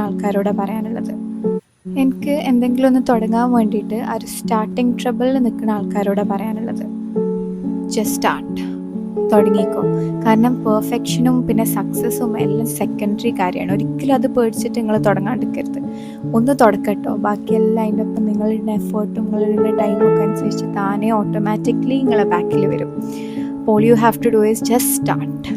ആൾക്കാരോടാണ് പറയാനുള്ളത്. എനിക്ക് എന്തെങ്കിലും ഒന്ന് തുടങ്ങാൻ വേണ്ടിയിട്ട് ആ ഒരു സ്റ്റാർട്ടിങ് ട്രബിളിൽ നിൽക്കുന്ന ആൾക്കാരോടാണ് പറയാനുള്ളത്. ജസ്റ്റ് സ്റ്റാർട്ട്, തുടങ്ങിക്കോ. കാരണം പെർഫെക്ഷനും പിന്നെ സക്സസ്സും എല്ലാം സെക്കൻഡറി കാര്യമാണ്. ഒരിക്കലും അത് പേടിച്ചിട്ട് നിങ്ങൾ തുടങ്ങാണ്ടിരിക്കരുത്. ഒന്ന് തുടക്കട്ടോ, ബാക്കിയെല്ലാം അതിൻ്റെ ഒപ്പം നിങ്ങളുടെ എഫേർട്ടും നിങ്ങളുടെ ടൈമൊക്കെ അനുസരിച്ച് താനേ ഓട്ടോമാറ്റിക്കലി നിങ്ങളെ ബാക്കിൽ വരും. All you have to do is just start.